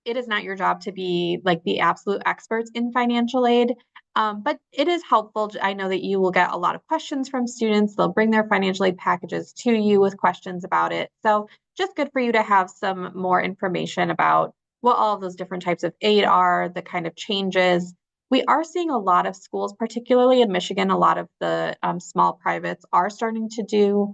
it is not your job to be like the absolute experts in financial aid, but it is helpful. I know that you will get a lot of questions from students. They'll bring their financial aid packages to you with questions about it. So just good for you to have some more information about what all of those different types of aid are, the kind of changes. We are seeing a lot of schools, particularly in Michigan, a lot of the small privates are starting to do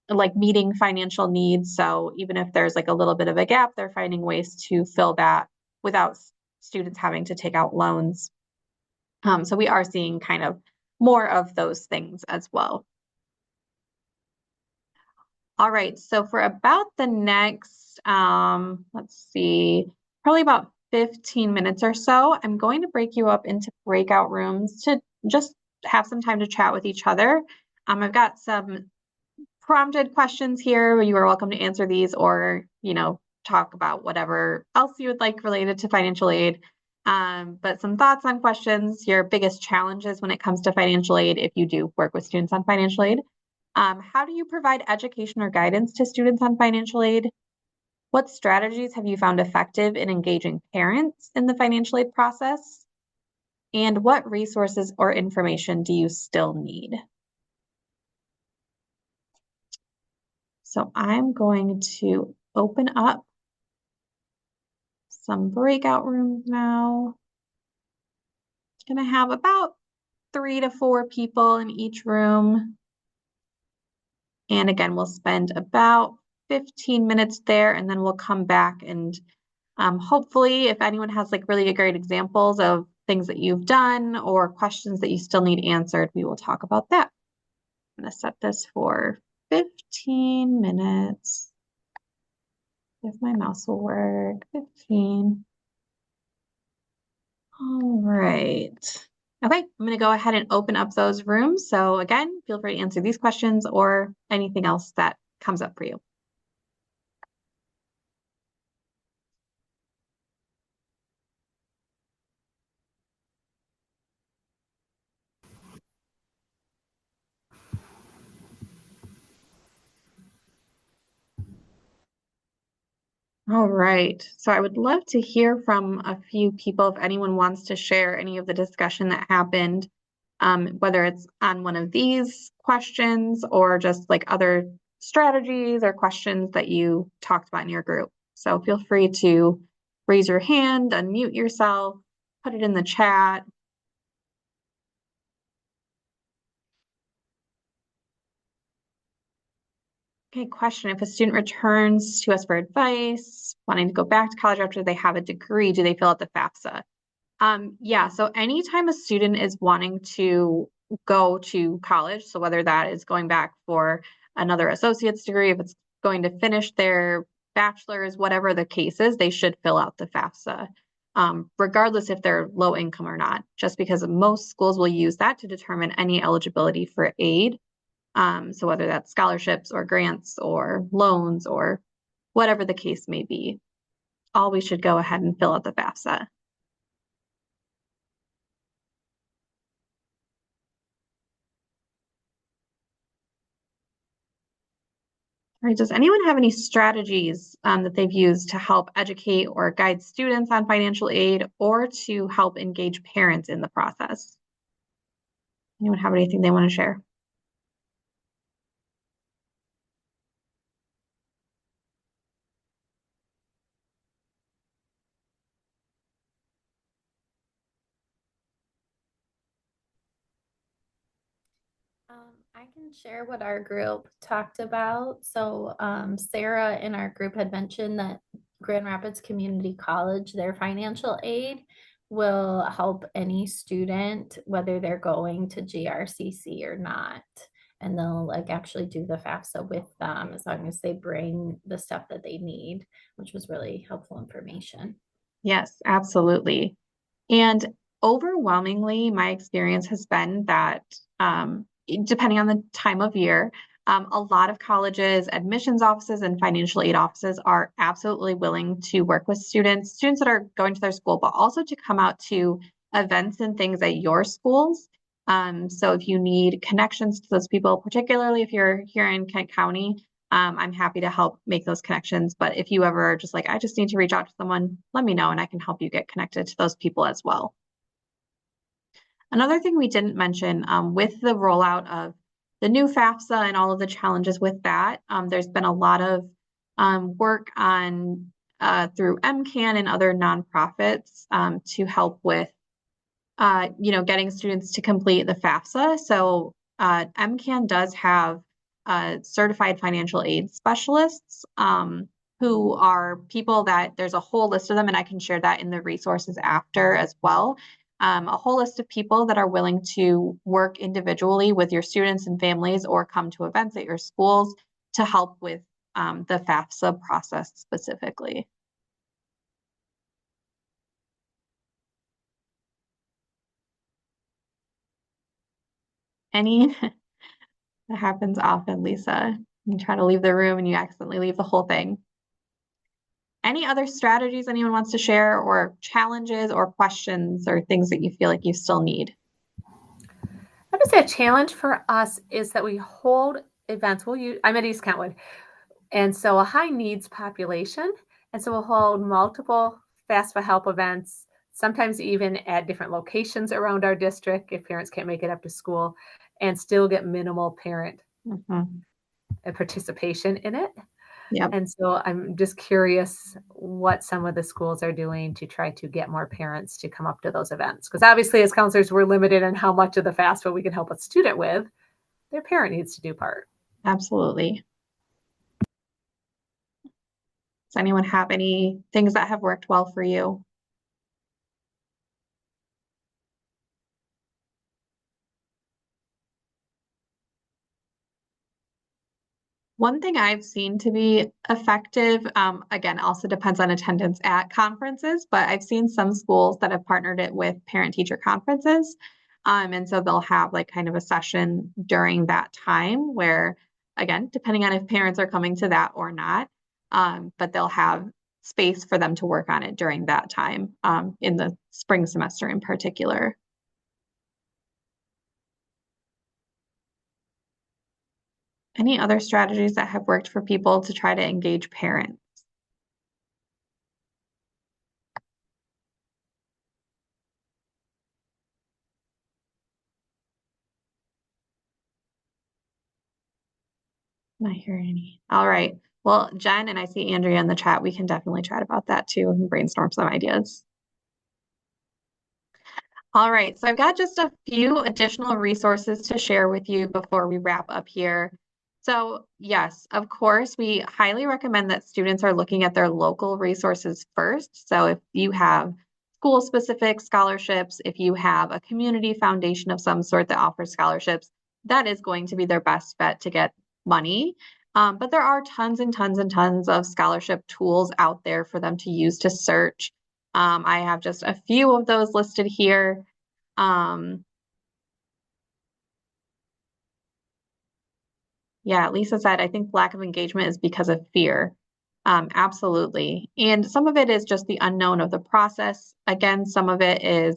like meeting financial needs. So even if there's like a little bit of a gap, they're finding ways to fill that without students having to take out loans. So we are seeing kind of more of those things as well. All right, so for about the next, let's see, probably about 15 minutes or so, I'm going to break you up into breakout rooms to just have some time to chat with each other. I've got some prompted questions here. You are welcome to answer these or, talk about whatever else you would like related to financial aid. But some thoughts on questions, your biggest challenges when it comes to financial aid if you do work with students on financial aid. How do you provide education or guidance to students on financial aid? What strategies have you found effective in engaging parents in the financial aid process? And what resources or information do you still need? So I'm going to open up some breakout rooms now. Going to have about 3 to 4 people in each room. And again, we'll spend about 15 minutes there and then we'll come back and hopefully if anyone has like really great examples of things that you've done or questions that you still need answered, we will talk about that. I'm going to set this for 15 minutes. If my mouse will work, 15. All right. Okay, I'm going to go ahead and open up those rooms. So again, feel free to answer these questions or anything else that comes up for you. All right. So I would love to hear from a few people if anyone wants to share any of the discussion that happened, whether it's on one of these questions or just like other strategies or questions that you talked about in your group. So feel free to raise your hand, unmute yourself, put it in the chat. Okay, question. If a student returns to us for advice, wanting to go back to college after they have a degree, do they fill out the FAFSA? Yeah, so anytime a student is wanting to go to college, so whether that is going back for another associate's degree, if it's going to finish their bachelor's, whatever the case is, they should fill out the FAFSA, regardless if they're low income or not, just because most schools will use that to determine any eligibility for aid. So whether that's scholarships or grants or loans or whatever the case may be, all we should go ahead and fill out the FAFSA. All right, does anyone have any strategies that they've used to help educate or guide students on financial aid or to help engage parents in the process? Anyone have anything they want to share? I can share what our group talked about. So Sarah in our group had mentioned that Grand Rapids Community College, their financial aid will help any student, whether they're going to GRCC or not. And they'll like actually do the FAFSA with them as long as they bring the stuff that they need, which was really helpful information. Yes, absolutely. And overwhelmingly, my experience has been that depending on the time of year, a lot of colleges, admissions offices, and financial aid offices are absolutely willing to work with students that are going to their school, but also to come out to events and things at your schools. So if you need connections to those people, particularly if you're here in Kent County, I'm happy to help make those connections. But if you ever are just like, I just need to reach out to someone, let me know and I can help you get connected to those people as well. Another thing we didn't mention with the rollout of the new FAFSA and all of the challenges with that, there's been a lot of work on through MCAN and other nonprofits to help with getting students to complete the FAFSA. So MCAN does have certified financial aid specialists who are people that there's a whole list of them, and I can share that in the resources after as well. a whole list of people that are willing to work individually with your students and families or come to events at your schools to help with the FAFSA process specifically. Any, that happens often, Lisa. You try to leave the room and you accidentally leave the whole thing. Any other strategies anyone wants to share, or challenges or questions or things that you feel like you still need? I would say a challenge for us is that we hold events. I'm at East Kentwood, and so a high needs population. And so we'll hold multiple FAFSA help events, sometimes even at different locations around our district if parents can't make it up to school, and still get minimal parent participation in it. Yep. And so I'm just curious what some of the schools are doing to try to get more parents to come up to those events. Because obviously, as counselors, we're limited in how much of the FAFSA we can help a student with. Their parent needs to do part. Absolutely. Does anyone have any things that have worked well for you? One thing I've seen to be effective, again, also depends on attendance at conferences, but I've seen some schools that have partnered it with parent-teacher conferences. And so they'll have like kind of a session during that time where, again, depending on if parents are coming to that or not, but they'll have space for them to work on it during that time, in the spring semester in particular. Any other strategies that have worked for people to try to engage parents? Not hearing any. All right. Well, Jen and I see Andrea in the chat. We can definitely chat about that too and brainstorm some ideas. All right. So I've got just a few additional resources to share with you before we wrap up here. So yes, of course, we highly recommend that students are looking at their local resources first. So if you have school-specific scholarships, if you have a community foundation of some sort that offers scholarships, that is going to be their best bet to get money. But there are tons and tons and tons of scholarship tools out there for them to use to search. I have just a few of those listed here. Yeah, Lisa said, I think lack of engagement is because of fear. Absolutely. And some of it is just the unknown of the process. Again, some of it is,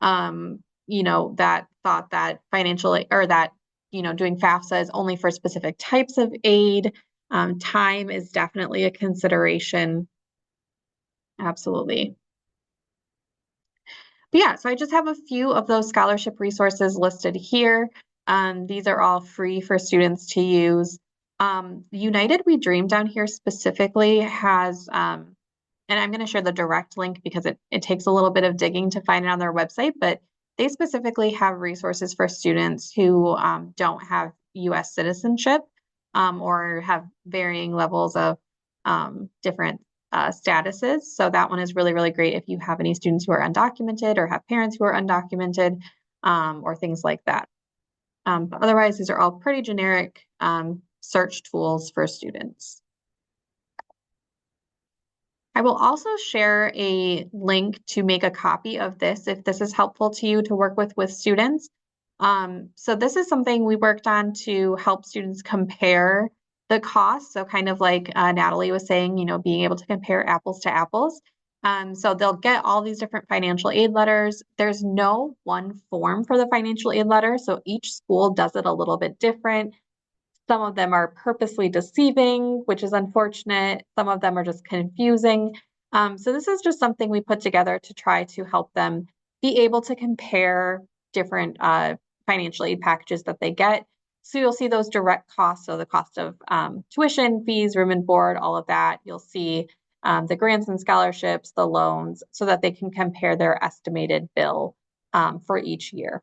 that thought that financial or that, doing FAFSA is only for specific types of aid. Time is definitely a consideration. Absolutely. But yeah, so I just have a few of those scholarship resources listed here. These are all free for students to use. United We Dream down here specifically has, and I'm going to share the direct link because it takes a little bit of digging to find it on their website, but they specifically have resources for students who don't have US citizenship or have varying levels of different statuses. So that one is really, really great if you have any students who are undocumented or have parents who are undocumented or things like that. But otherwise, these are all pretty generic search tools for students. I will also share a link to make a copy of this if this is helpful to you to work with students. So this is something we worked on to help students compare the costs. So kind of like Natalie was saying, being able to compare apples to apples. So they'll get all these different financial aid letters. There's no one form for the financial aid letter. So each school does it a little bit different. Some of them are purposely deceiving, which is unfortunate. Some of them are just confusing. So this is just something we put together to try to help them be able to compare different financial aid packages that they get. So you'll see those direct costs, so the cost of tuition, fees, room and board, all of that. You'll see the grants and scholarships, the loans, so that they can compare their estimated bill for each year.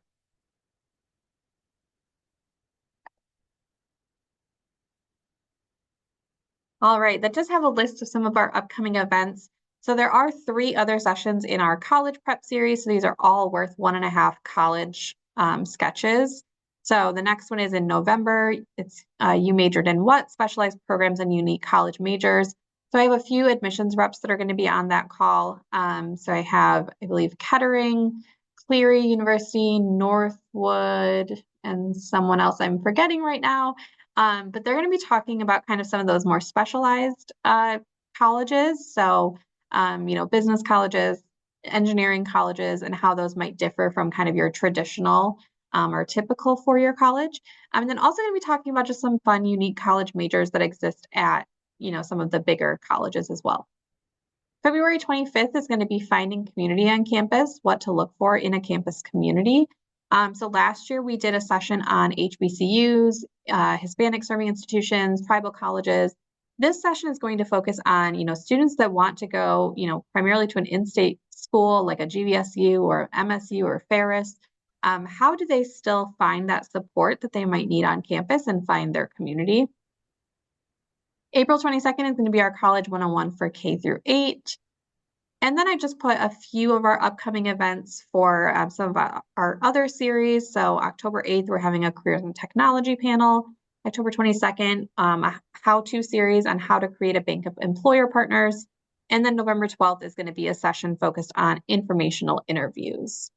All right, that does have a list of some of our upcoming events. So there are 3 other sessions in our college prep series. So these are all worth 1.5 college sketches. So the next one is in November. It's you majored in what? Specialized programs and unique college majors. So I have a few admissions reps that are going to be on that call. So I have, I believe, Kettering, Cleary University, Northwood, and someone else I'm forgetting right now. But they're going to be talking about kind of some of those more specialized colleges. So, business colleges, engineering colleges, and how those might differ from kind of your traditional or typical four-year college. And then also going to be talking about just some fun, unique college majors that exist at, some of the bigger colleges as well. February 25th is going to be finding community on campus, what to look for in a campus community. So last year we did a session on HBCUs, Hispanic serving institutions, tribal colleges. This session is going to focus on, students that want to go, primarily to an in-state school like a GVSU or MSU or Ferris. How do they still find that support that they might need on campus and find their community? April 22nd is going to be our College 101 for K through 8. And then I just put a few of our upcoming events for some of our other series. So October 8th, we're having a Careers in Technology panel. October 22nd, a how-to series on how to create a bank of employer partners. And then November 12th is going to be a session focused on informational interviews.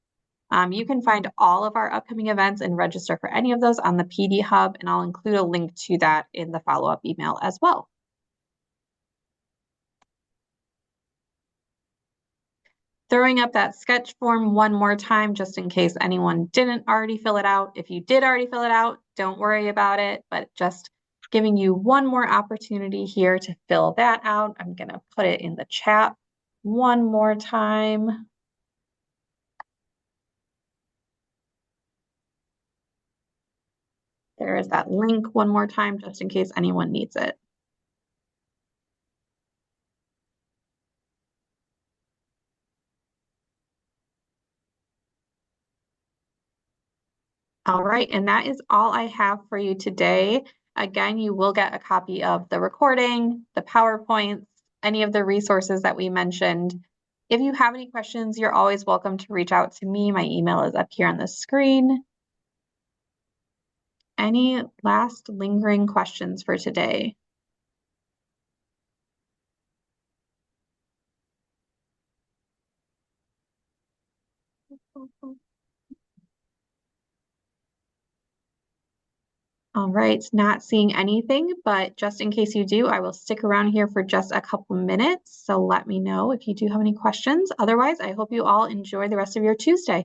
You can find all of our upcoming events and register for any of those on the PD Hub, and I'll include a link to that in the follow-up email as well. Throwing up that sketch form one more time, just in case anyone didn't already fill it out. If you did already fill it out, don't worry about it, but just giving you one more opportunity here to fill that out. I'm going to put it in the chat one more time. There is that link one more time, just in case anyone needs it. All right, and that is all I have for you today. Again, you will get a copy of the recording, the PowerPoints, any of the resources that we mentioned. If you have any questions, you're always welcome to reach out to me. My email is up here on the screen. Any last lingering questions for today? All right, not seeing anything, but just in case you do, I will stick around here for just a couple minutes. So let me know if you do have any questions. Otherwise, I hope you all enjoy the rest of your Tuesday.